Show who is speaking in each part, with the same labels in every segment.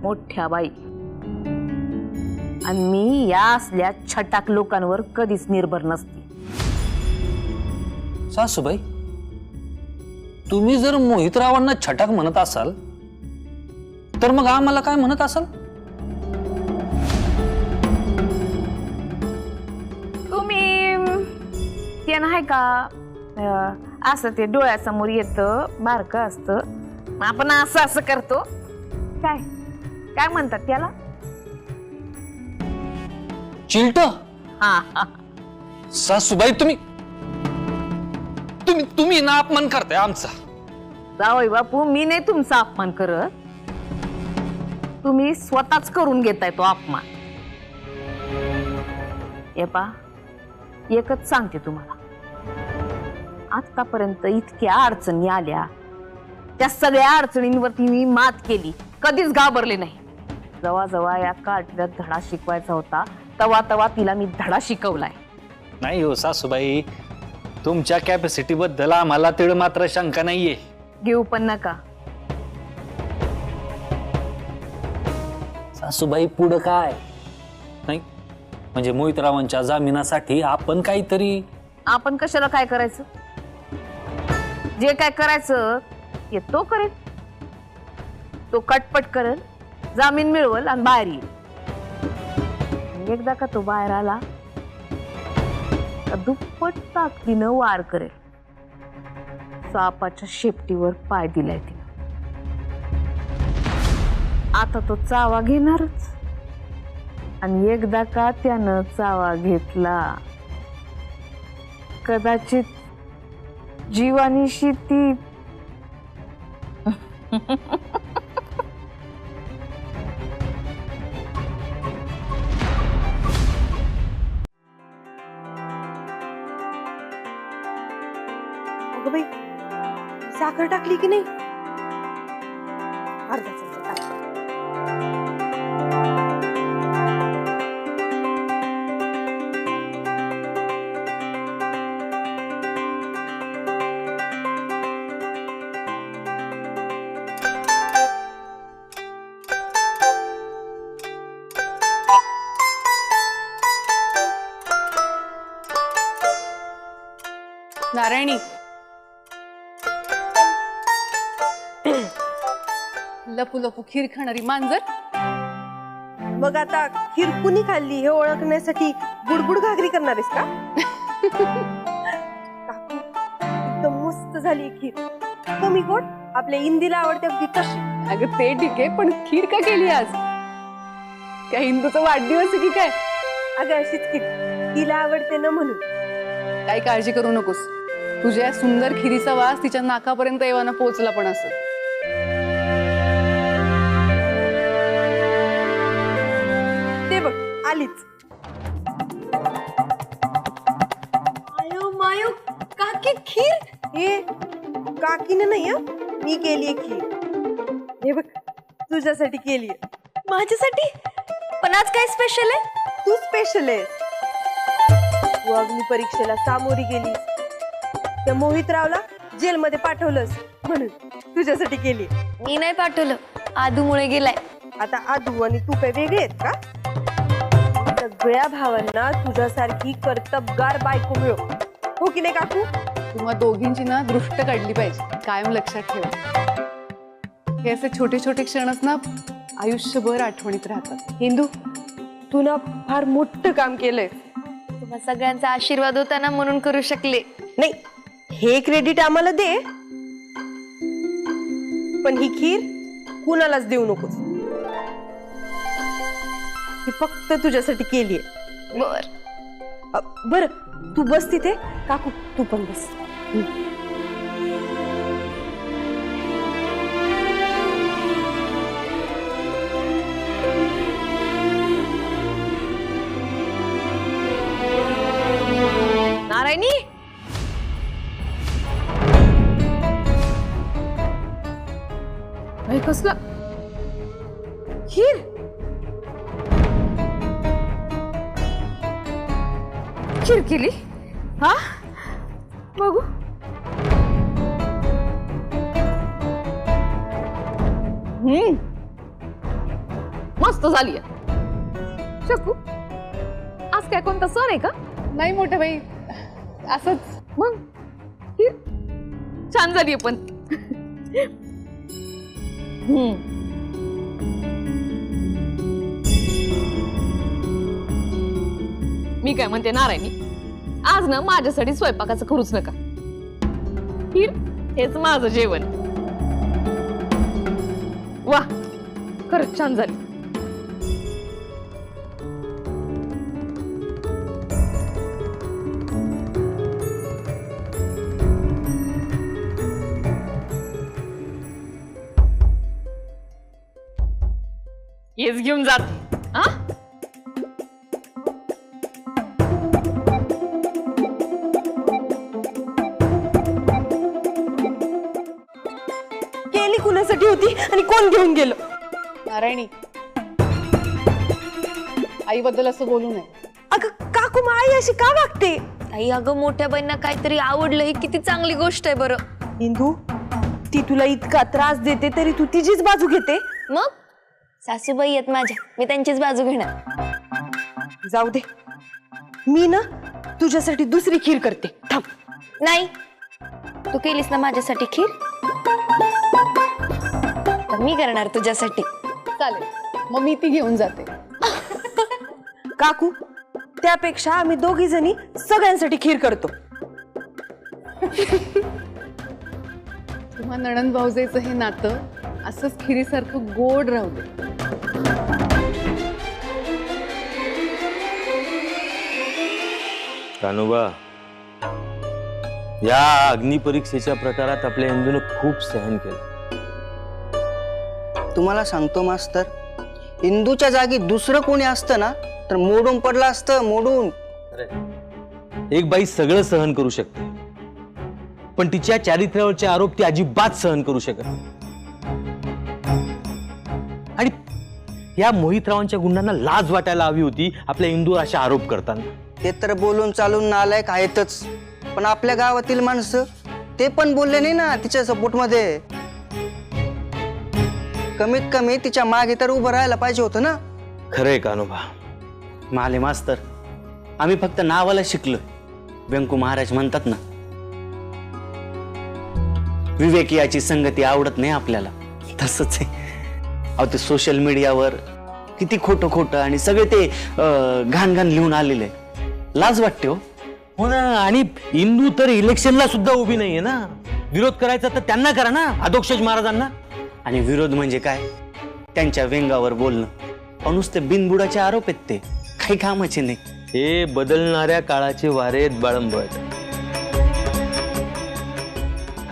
Speaker 1: मोठ्या बाई, आणि मी या असल्या छटाक लोकांवर कधीच निर्भर नसते.
Speaker 2: सासूबाई, तुम्ही जर मोहितरावांना छटाक म्हणत असाल तर मग आम्हाला काय म्हणत असाल?
Speaker 1: तुम्ही ते नाही का असं ते डोळ्यासमोर येतं बारकं असतं, मग आपण असं असं करतो, काय काय म्हणतात त्याला?
Speaker 2: चिलट.
Speaker 1: हा.
Speaker 2: सासूबाई, तुम्ही तुम्ही तुम्ही ना अपमान करताय आमचा.
Speaker 1: जावई बापू, मी नाही तुमचा अपमान करत, तुम्ही स्वतःच करून घेताय तो अपमान. हे पा, एकच सांगते तुम्हाला, आतापर्यंत इतक्या अडचणी आल्या, त्या सगळ्या अडचणींवरती मी मात केली, कधीच घाबरले नाही. जेव्हा जेव्हा या काठव्यात धडा शिकवायचा होता तेव्हा तेव्हा तिला मी धडा शिकवलाय.
Speaker 2: नाही हो सासूबाई, तुमच्या कॅपॅसिटी बद्दल आम्हाला तिळ मात्र शंका नाहीये.
Speaker 1: घेऊ पण नका.
Speaker 2: सासूबाई, पुढं काय नाही म्हणजे मोहितरावांच्या जामिनासाठी आपण काहीतरी.
Speaker 1: आपण कशाला काय करायचं? जे काय करायचं ते तो करेल, तो कटपट करेल, जामीन मिळवल आणि बाहेर येईल. एकदा का तो बाहेर आला तर दुप्पट ताकदीनं वार करेल. सापाच्या शेपटीवर पाय दिलाय तिने. आता तो चावा घेणारच, आणि एकदा का त्यानं चावा घेतला, कदाचित जीवानीशी ती
Speaker 3: अगं बाई, साखर टाकली की नाही? अर्धा चमचा टाक.
Speaker 4: नारायणी, लपू लपू खीर खाणारी मांजर.
Speaker 3: मग आता खीर कुणी खाल्ली हे ओळखण्यासाठी गुडगुड घागरी करणार आहेस का? काकू, एकदम मस्त झाली खीर. कमी गोड, आपल्या इंदीला आवडते अगदी तशी.
Speaker 4: अगं ते ठीक आहे, पण खीर का केली आज? काय हिंदूचा वाढदिवस आहे की काय?
Speaker 3: अगं अशीच खीर, तिला आवडते ना म्हणून.
Speaker 4: काही काळजी करू नकोस, तुझ्या सुंदर खिरीचा वास तिच्या नाकापर्यंत येवाना पोहोचला पण असं.
Speaker 3: ते बघ, आलीच.
Speaker 4: मायो मायो, काकी खीर.
Speaker 3: हे काकीने नाही, मी केलीये खीर. हे बघ, तुझ्यासाठी केलीये.
Speaker 4: माझ्यासाठी? पण आज काय स्पेशल आहे?
Speaker 3: तू स्पेशल आहेस. तू अग्नी परीक्षेला सामोरी गेलीस, त्या मोहितरावला जेलमध्ये पाठवलंस म्हणून तुझ्यासाठी केली.
Speaker 5: मी नाही पाठवलं, आदूमुळे गेलाय.
Speaker 3: आता आदू आणि तू काय वेगळे आहेत का? सगळ्या भावांना तुझ्यासारखी कर्तबगार बायको मिळो, हो की नाही काकू?
Speaker 4: तुम्हा दोघींची ना दृष्ट काढली पाहिजे, कायम लक्षात ठेवा. हे असे छोटे छोटे क्षणच ना आयुष्यभर आठवणीत राहतात.
Speaker 3: हिंदू, तू ना फार मोठं काम केलंय.
Speaker 5: तुम्हा सगळ्यांचा आशीर्वाद होता ना म्हणून करू शकले.
Speaker 3: नाही, हे क्रेडिट आम्हाला दे, पण ही खीर कुणालाच देऊ नकोस. ही फक्त तुझ्यासाठी केलीये.
Speaker 5: बर,
Speaker 3: बर, तू बस तिथे. काकू, तू पण बस.
Speaker 1: नारायणी, कसला खीर? खीर केली? हा, बघू. मस्त झाली शकू. आज काय कोणता सण आहे का?
Speaker 4: नाही मोठ्या बाई, असंच.
Speaker 1: मग खीर छान झाली पण. मी काय म्हणते नारायणी, आज ना माझ्यासाठी स्वयंपाकाचं करूच नका. खीर हेच माझं जेवण. वा, खरंच छान झाली. हेच घेऊन जात. हा,
Speaker 3: केली कुणासाठी होती आणि कोण घेऊन गेलो?
Speaker 4: नारायणी, आईबद्दल असं बोलू नये.
Speaker 3: अगं काकू, मग आई अशी का वागते?
Speaker 5: आई अगं मोठ्या बहिणींना काहीतरी आवडलं ही किती चांगली गोष्ट आहे बरं.
Speaker 3: इंदू, ती तुला इतका त्रास देते तरी तू तिचीच बाजू घेते.
Speaker 5: मग सासूबाई आहेत माझ्या, मी त्यांचीच बाजू घेणार.
Speaker 3: जाऊ दे, मी ना तुझ्यासाठी दुसरी खीर करते. थांब.
Speaker 5: नाही, तू केलीस ना माझ्यासाठी खीर, तर मी करणार तुझ्यासाठी.
Speaker 4: चालेल, मग मी ती घेऊन जाते.
Speaker 3: काकू, त्यापेक्षा आम्ही दोघी जणी सगळ्यांसाठी खीर करतो.
Speaker 4: तुम्हा नणंद भाऊजेचं हे नातं असंच खिरीसारखं गोड राहू दे.
Speaker 6: कान्होबा, या अग्निपरीक्षेच्या प्रकारात आपल्या इंदूनं खूप सहन केलं.
Speaker 7: तुम्हाला सांगतो मास्तर, इंदूच्या जागी दुसरं कोणी असतं ना तर मोडून पडलं असतं, मोडून.
Speaker 6: एक बाई सगळं सहन करू शकते, पण तिच्या चारित्र्यावरचे आरोप ती अजिबात सहन करू शकत नाही. आणि या मोहितरावांच्या गुंडांना लाज वाटायला हवी होती आपल्या इंदूवर असे आरोप करताना.
Speaker 7: ते तर बोलून चालून नालायक आहेतच, पण आपल्या गावातील माणसं ते पण बोलले नाही ना तिच्या सपोर्ट मध्ये. कमीत कमी तिच्या मागे तर उभं राहायला पाहिजे होतं ना.
Speaker 6: खरंय कान्होबा.
Speaker 8: माले मास्तर, आम्ही फक्त नावाला शिकलोय. व्यंकू महाराज म्हणतात ना, विवेकी याची संगती आवडत नाही आपल्याला. तसंच आहे. अहो, ते सोशल मीडियावर किती खोटं खोटं आणि सगळे ते घाण घाण लिहून आलेले. लाज वाटते हो.
Speaker 6: हो ना, आणि इंदू तर इलेक्शनला सुद्धा उभी नाहीये ना. विरोध करायचा तर त्यांना करा ना, अधोक्षज महाराजांना.
Speaker 8: आणि विरोध म्हणजे काय? त्यांच्या व्यंगावर बोलणं. अहो, नुसते बिनबुडाचे आरोप आहेत, ते काही कामाचे नाही.
Speaker 6: हे बदलणाऱ्या काळाचे वारे आहेत बाळंबट.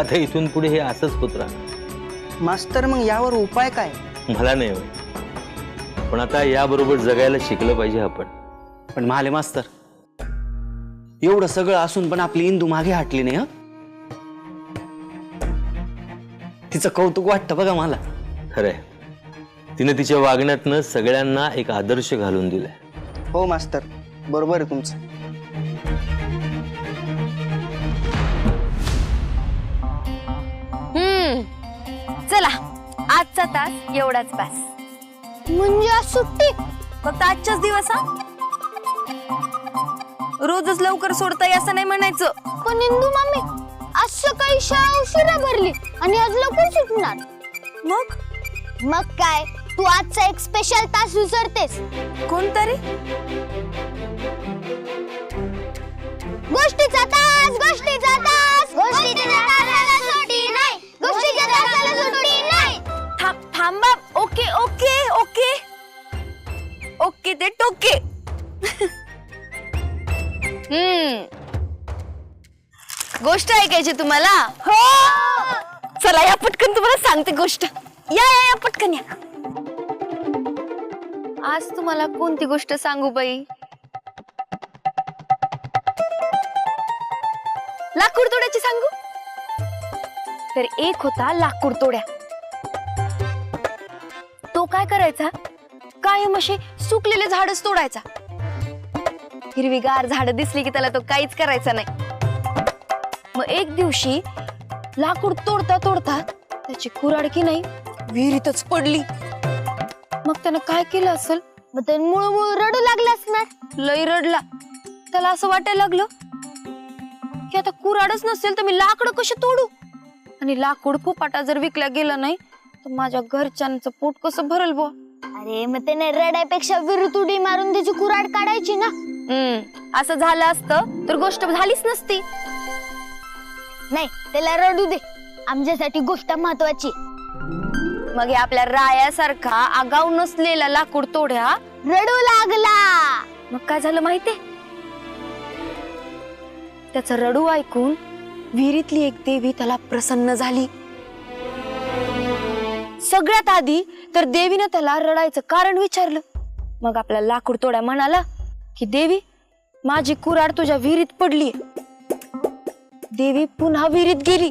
Speaker 6: आता इथून पुढे हे असंच होत राहणार.
Speaker 7: मास्तर, मग यावर उपाय काय?
Speaker 6: मला नाही होत, पण आता याबरोबर जगायला शिकलं पाहिजे आपण.
Speaker 8: पण माले मास्तर, एवढं सगळं असून पण आपली इंदू मागे हटली नाही. तिचं कौतुक वाटतं बघा मला.
Speaker 6: खरंय, तिने तिच्या वागण्यातनं सगळ्यांना एक आदर्श घालून दिलाय.
Speaker 7: हो मास्तर, बरोबर आहे तुमचं.
Speaker 5: चला, आजचा तास एवढाच पास. म्हणजे आज सुट्टी फक्त आजच्याच दिवस? हा, रोजच लवकर सोडताय असं नाही म्हणायचं.
Speaker 9: पण इंदू मामी, आज सकाळी शाळा उशिरा भरली आणि आज लवकर सुटणार. मग काय, तू आजचा एक स्पेशल तास विसरतेस.
Speaker 5: कोणता रे?
Speaker 9: गोष्टीचा तास, गोष्टीचा तास, गोष्टीच्या तासाला सुट्टी नाही, गोष्टीच्या तासाला सुट्टी नाही.
Speaker 5: थांबा. ओके ओके ओके ओके, ते टोके. गोष्ट ऐकायची तुम्हाला? हो, चला या पटकन, तुम्हाला सांगते गोष्ट. या पटकन या. आज तुम्हाला कोणती गोष्ट सांगू बाई? लाकूड तोड्याची सांगू? तर एक होता लाकूड तोड्या. तो काय करायचा, कायम असे सुकलेले झाडच तोडायचा. हिरवीगार झाड दिसली की त्याला तो काहीच करायचा नाही. मग एक दिवशी लाकूड तोडता तोडता त्याची कुऱ्हाड की नाही विहिरीतच पडली. मग त्यानं काय केलं असेल? मग त्यानं मुळमुळ रडू लागला असणार. लई रडला. त्याला असं वाटायला लागलं की आता कुऱ्हाडच नसेल तर मी लाकडं कशी तोडू, आणि लाकूड फुपाटा जर विकल्या गेलं नाही तर माझ्या घरच्यांचं पोट कसं भरल बुवा. अरे मग त्याने रडायपेक्षा विरुत उडी मारून त्याची कुऱ्हाड काढायची ना. असं झालं असतं तर गोष्ट झालीच नसती. नाही, त्याला रडू दे, आमच्यासाठी गोष्ट महत्वाची. मग आपल्या रायासारखा आगाऊ नसलेला लाकूड तोड्या रडू लागला. मग काय झालं माहितीये? त्याचं रडू ऐकून विहिरीतली एक देवी त्याला प्रसन्न झाली. सगळ्यात आधी तर देवीनं त्याला रडायचं कारण विचारलं. मग आपला लाकूड तोड्या म्हणाला की देवी, माझी कुऱ्हाड तुझ्या विहिरीत पडली. देवी पुन्हा विहिरीत गेली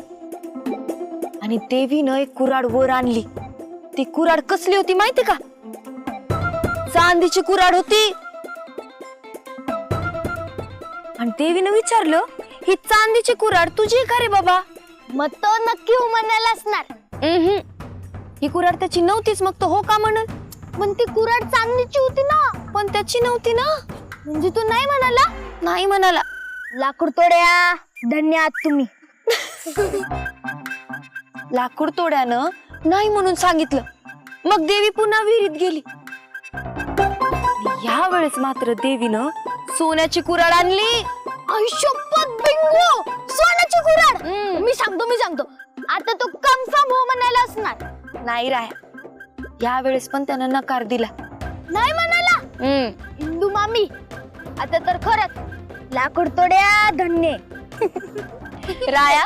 Speaker 5: आणि देवीनं एक कुऱ्हाड वर आणली. ती कुऱ्हाड कसली होती माहिती का? चांदीची कुऱ्हाड होती. आणि देवीनं विचारलं, ही चांदीची कुऱ्हाड तुझी का रे बाबा? मग तो नक्की हो म्हणाला असणार. ही कुऱ्हाड त्याची नव्हतीच. मग तो हो का म्हणल? पण ती कुऱ्हाड चांदीची होती ना. पण त्याची नव्हती ना. म्हणजे तू नाही म्हणाला? नाही म्हणाला. लाकूड तोड्या धन्य आहात तुम्ही. लाकूड तोड्यानं नाही म्हणून सांगितलं. मग देवी पुन्हा विहिरीत गेली. या वेळेस मात्र देवीनं सोन्याची कुऱ्हाड आणली. आयुष्यपत बिंगो, सोन्याची कुऱ्हाड. मी सांगतो आता तो कन्फर्म हो म्हणाला असणार. नाही राया, या वेळेस पण त्यानं नकार दिला. नाही म्हणाला. इंदू मामी, आता तर खरंच लाकूड तोड्या धन्य. राया,